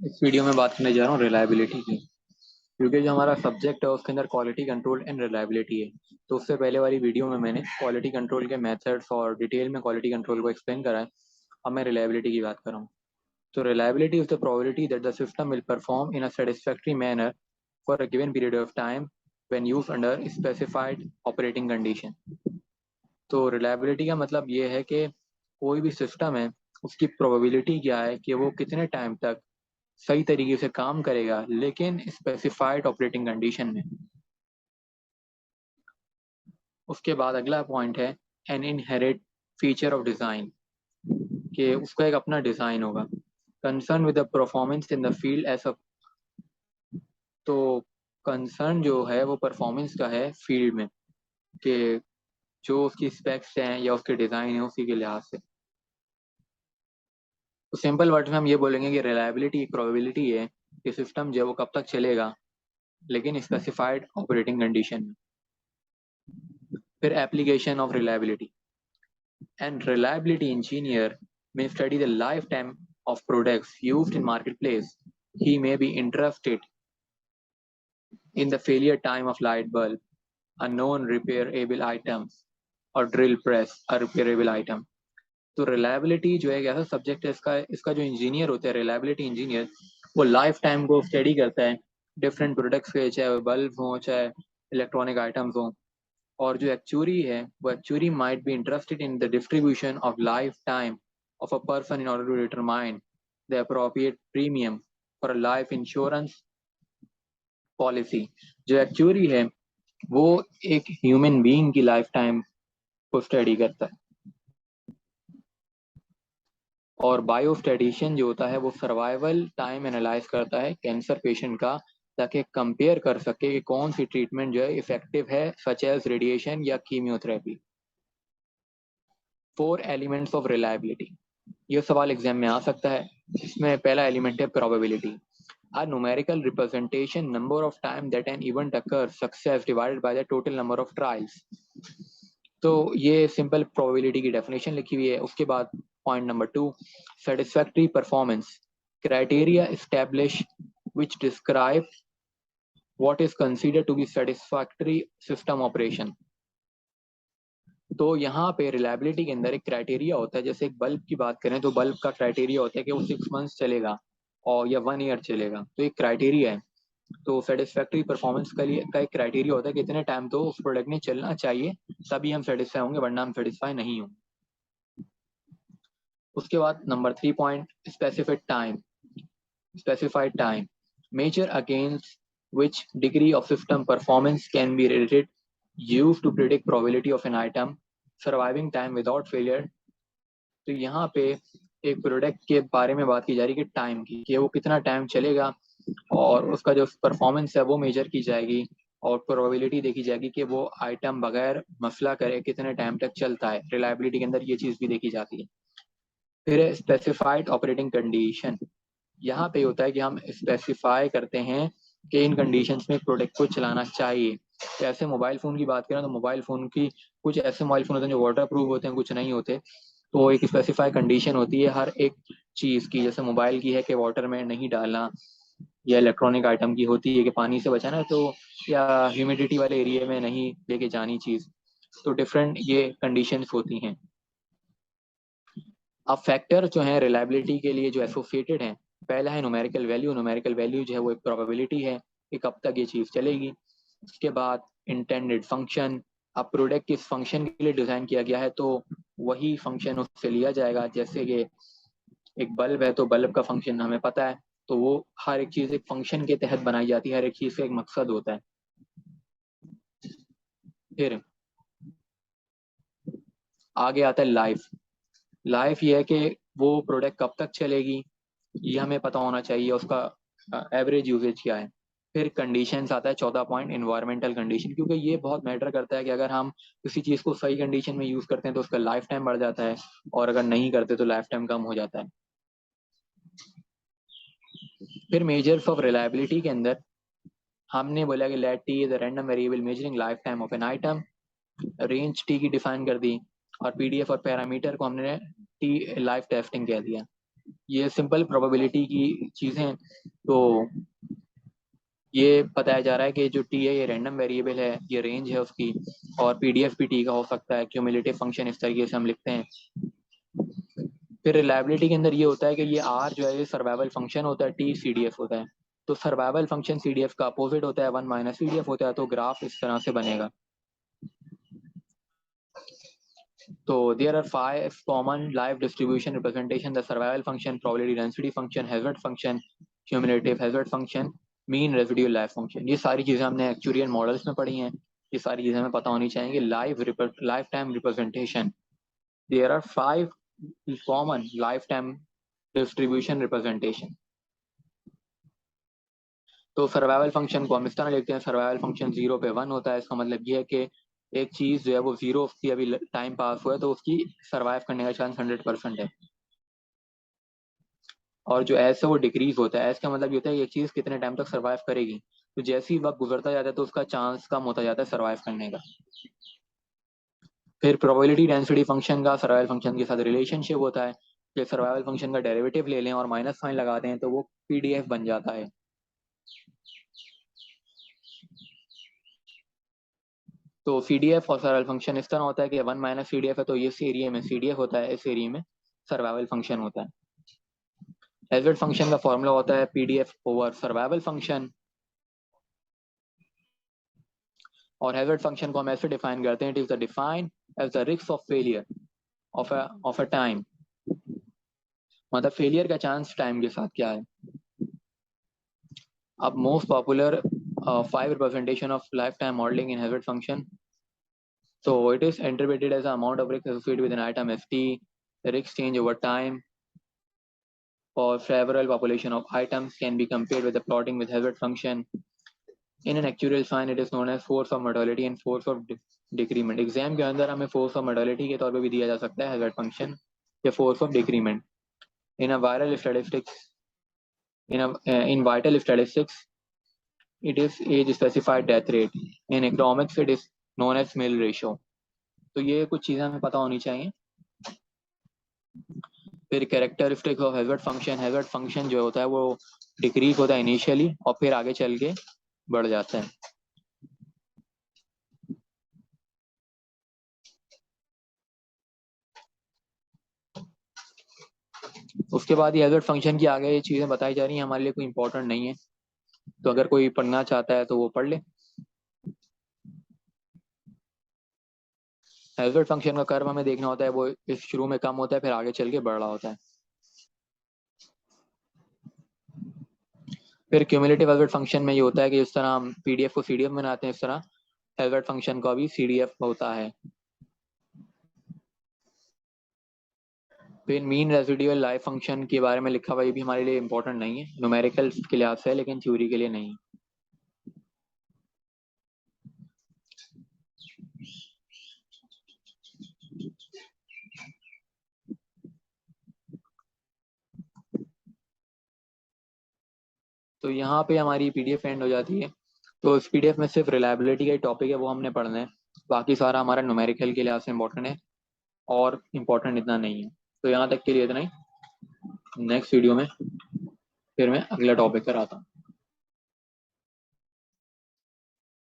इस वीडियो में बात करने जा रहा हूँ रिलायबिलिटी की। क्योंकि जो हमारा सब्जेक्ट है उसके अंदर क्वालिटी कंट्रोल एंड रिलायबिलिटी है। तो उससे पहले वाली वीडियो में मैंने क्वालिटी कंट्रोल के मेथड्स और डिटेल में क्वालिटी कंट्रोल को एक्सप्लेन करा है। अब मैं रिलायबिलिटी की बात कर रहा हूँ। तो reliability is the probability that the system will perform in a satisfactory manner for a given period of time when used under specified operating condition. तो रिलायबिलिटी का मतलब ये है कि कोई भी सिस्टम है उसकी प्रोबेबिलिटी क्या है कि वो कितने टाइम तक सही तरीके से काम करेगा, लेकिन स्पेसिफाइड ऑपरेटिंग कंडीशन में। उसके बाद अगला पॉइंट है an inherent feature of design, कि उसका एक अपना डिजाइन होगा। Concern with the performance in the field as a, तो कंसर्न जो है वो परफॉर्मेंस का है फील्ड में, कि जो उसकी स्पेक्स हैं या उसके डिजाइन है उसी के लिहाज से। तो सिंपल वर्ड में हम ये बोलेंगे कि रिलायबिलिटी एक प्रोबेबिलिटी है कि सिस्टम जो है वो कब तक चलेगा, लेकिन स्पेसिफाइड ऑपरेटिंग कंडीशन में। फिर application of reliability, and reliability engineer may study the lifetime of products used in marketplace. He may be interested in the failure time of light bulb, a known repairable item, और drill press, a repairable item. तो reliability जो है एक ऐसा subject है, इसका इसका जो इंजीनियर होता है रिलायबिलिटी इंजीनियर, वो लाइफ टाइम को स्टडी करता है डिफरेंट प्रोडक्ट्स के, चाहे बल्ब हो चाहे इलेक्ट्रॉनिक आइटम्स हो। और जो एक्चुअरी है वो actuary might be interested in the distribution of life time of a person in order to determine the appropriate premium for a life insurance policy। जो एक्चुअरी है वो एक ह्यूमन बीइंग की लाइफ टाइम को study करता है। और बायोस्टैटिशियन जो होता है वो सर्वाइवल टाइम एनालाइज करता है कैंसर पेशेंट का, ताकि कंपेयर कर सके कि कौन सी ट्रीटमेंट जो है इफेक्टिव है, सच एज रेडिएशन या कीमियोथेरेपी। 4 एलिमेंट्स ऑफ रिलायबिलिटी, ये सवाल एग्जाम में आ सकता है। इसमें पहला एलिमेंट है probability, a numerical representation number of time that an event occurs success divided by the total number of trials। तो ये सिंपल प्रोबेबिलिटी की डेफिनेशन लिखी हुई है। उसके बाद point number 2, satisfactory performance, criteria establish which describe what is considered to be satisfactory system operation। तो यहाँ पे रिलायबिलिटी के अंदर एक क्राइटेरिया होता है। जैसे एक बल्ब की बात करें तो बल्ब का क्राइटेरिया होता है कि वो 6 मंथ्स चलेगा और या 1 ईयर चलेगा, तो एक क्राइटेरिया है। तो सेटिस्फैक्टरी परफॉर्मेंस का लिए का एक क्राइटेरिया होता है कि इतने टाइम तो उस प्रोडक्ट में चलना चाहिए, तभी हम सेटिस्फाई होंगे, वरना हम सेटिस्फाई नहीं होंगे। उसके बाद number 3 point, specified time measure against which degree of system performance can be rated use to predict probability of an item surviving time without failure. तो यहाँ पे एक प्रोडक्ट के बारे में बात की जा रही है कि टाइम की, कि वो कितना टाइम चलेगा, और उसका जो परफॉर्मेंस है वो मेजर की जाएगी, और प्रोबेबिलिटी देखी जाएगी कि वो आइटम बगैर मसला करे कितने टाइम तक चलता है। रिलायबिलिटी के अंदर ये चीज़ भी देखी जाती है। फिर स्पेसिफाइड ऑपरेटिंग कंडीशन, यहाँ पे होता है कि हम स्पेसिफाई करते हैं कि इन कंडीशंस में प्रोडक्ट को चलाना चाहिए। जैसे मोबाइल फ़ोन की बात करें तो मोबाइल फ़ोन की कुछ ऐसे मोबाइल फ़ोन होते हैं जो वाटर प्रूफ होते हैं, कुछ नहीं होते। तो एक स्पेसिफाई कंडीशन होती है हर एक चीज़ की। जैसे मोबाइल की है कि वाटर में नहीं डालना, या इलेक्ट्रॉनिक आइटम की होती है कि पानी से बचाना, तो या ह्यूमिडिटी वाले एरिया में नहीं लेके जानी चीज़। तो डिफरेंट ये कंडीशंस होती हैं। अब फैक्टर जो है रिलायबिलिटी के लिए जो एसोसिएटेड हैं, पहला है न्यूमेरिकल वैल्यू। न्यूमेरिकल वैल्यू जो है वो एक प्रोबेबिलिटी है कि कब तक ये चीज़ चलेगी। उसके बाद इंटेंडेड फंक्शन, अब प्रोडक्ट किस फंक्शन के लिए डिज़ाइन किया गया है तो वही फंक्शन उससे लिया जाएगा। जैसे कि एक बल्ब है तो बल्ब का फंक्शन हमें पता है, तो वो हर एक चीज़ एक फंक्शन के तहत बनाई जाती है, हर एक चीज़ का एक मकसद होता है। फिर आगे आता है लाइफ। लाइफ ये है कि वो प्रोडक्ट कब तक चलेगी, ये हमें पता होना चाहिए, उसका एवरेज यूजेज क्या है। फिर कंडीशंस आता है 14 पॉइंट, इन्वायरमेंटल कंडीशन, क्योंकि ये बहुत मैटर करता है कि अगर हम किसी चीज़ को सही कंडीशन में यूज़ करते हैं तो उसका लाइफ टाइम बढ़ जाता है, और अगर नहीं करते तो लाइफ टाइम कम हो जाता है। फिर मेजर्स ऑफ रिलायबिलिटी के अंदर हमने बोला कि let T is a random variable measuring life time of an item. Range T की डिफाइन कर दी, और पीडीएफ और पैरामीटर को हमने टी लाइफ टेस्टिंग कह दिया। ये सिंपल प्रोबेबिलिटी की चीज़ें। तो ये बताया जा रहा है कि जो टी है ये रैंडम वेरिएबल है, ये रेंज है उसकी, और पीडीएफ भी टी का हो सकता है, क्यूमुलेटिव फंक्शन इस तरीके से हम लिखते हैं। फिर रिलायबिलिटी के अंदर ये होता है कि ये आर जो है ये सर्वाइवल फंक्शन होता है, टी सीडीएफ होता है। तो सर्वाइवल फंक्शन सीडीएफ का अपोजिट होता है, 1 - सीडीएफ होता है, तो ग्राफ इस तरह से बनेगा। तो there are 5 common live distribution representation: the survival function, probability density function, hazard function, cumulative hazard function, mean residual life function. ये सारी चीज़ें हमने एक्चुरियन मॉडल्स में पढ़ी हैं, ये सारी चीज़ें हमें पता होनी चाहिए। Life time representation, there are 5 common life time distribution representation. तो सर्वाइवल फंक्शन को हम इस तरह लिखते हैं: सर्वाइवल फंक्शन 0 पे 1 होता है। इसका मतलब ये है कि एक चीज़ जो है वो 0 की अभी टाइम पास हुआ है तो उसकी सर्वाइव करने का चांस 100% है। और जो एस है वो डिक्रीज होता है। एस का मतलब ये होता है कि एक चीज़ कितने टाइम तक सर्वाइव करेगी। तो जैसे ही वक्त गुजरता जाता है तो उसका चांस कम होता जाता है सर्वाइव करने का। फिर प्रोबेबिलिटी डेंसिटी फंक्शन का सर्वाइवल फंक्शन के साथ रिलेशनशिप होता है कि सर्वाइवल फंक्शन का डेरिवेटिव ले लें और माइनस साइन लगा दें तो वो पीडीएफ बन जाता है। तो सीडीएफ और सर्वाइवल फंक्शन इस तरह होता है कि 1 - सीडीएफ है तो इस एरिया में सीडीएफ होता है, इस एरिया में सर्वाइवल फंक्शन होता है। हैजर्ड फंक्शन का फॉर्मूला होता है पीडीएफ ओवर सर्वाइवल फंक्शन। और हैजर्ड फंक्शन को हम ऐसे डिफाइन करते हैं: it is the define as the risk of failure of a time. मतलब फेलियर का चांस टाइम के साथ क्या है। अब most popular 5 representation of lifetime modeling in hazard function. So it is interpreted as the amount of risk associated with an item ft, the risk change over time for several population of items can be compared with the plotting with hazard function. In an actuarial sign it is known as force of mortality and force of decrement. Exam के अंदर हमें force of mortality के तौर पे भी दिया जा सकता है hazard function या force of decrement. In a viral statistics, in vital statistics it is age specified death rate. In economics it is known as mill ratio. तो ये कुछ चीज़ें हमें पता होनी चाहिए। फिर characteristics of hazard function, hazard function जो होता है वो डिक्रीज होता है इनिशियली और फिर आगे चल के बढ़ जाता है। उसके बाद ये हैजर्ड फंक्शन की आगे ये चीज़ें बताई जा रही हैं, हमारे लिए कोई इंपॉर्टेंट नहीं है, तो अगर कोई पढ़ना चाहता है तो वो पढ़ ले। हैजर्ड फंक्शन का कर्व हमें देखना होता है, वो इस शुरू में कम होता है फिर आगे चल के बढ़ रहा होता है। फिर क्यूमुलेटिव हैजर्ड फंक्शन में ये होता है कि इस तरह हम पीडीएफ को सीडीएफ में बनाते हैं, इस तरह हैजर्ड फंक्शन का भी सीडीएफ होता है। फिर मीन रेजिडुअल लाइफ फंक्शन के बारे में लिखा हुआ, ये भी हमारे लिए इंपॉर्टेंट नहीं है, न्यूमेरिकल के लिहाज से है लेकिन थ्योरी के लिए नहीं। तो यहाँ पे हमारी पीडीएफ एंड हो जाती है। तो इस पीडीएफ में सिर्फ रिलायबिलिटी का ही टॉपिक है, वो हमने पढ़ना है, बाकी सारा हमारा न्यूमेरिकल के लिहाज से इंपॉर्टेंट है और इम्पोर्टेंट इतना नहीं है। तो यहाँ तक के लिए इतना ही। नेक्स्ट वीडियो में फिर मैं अगला टॉपिक कराता हूँ।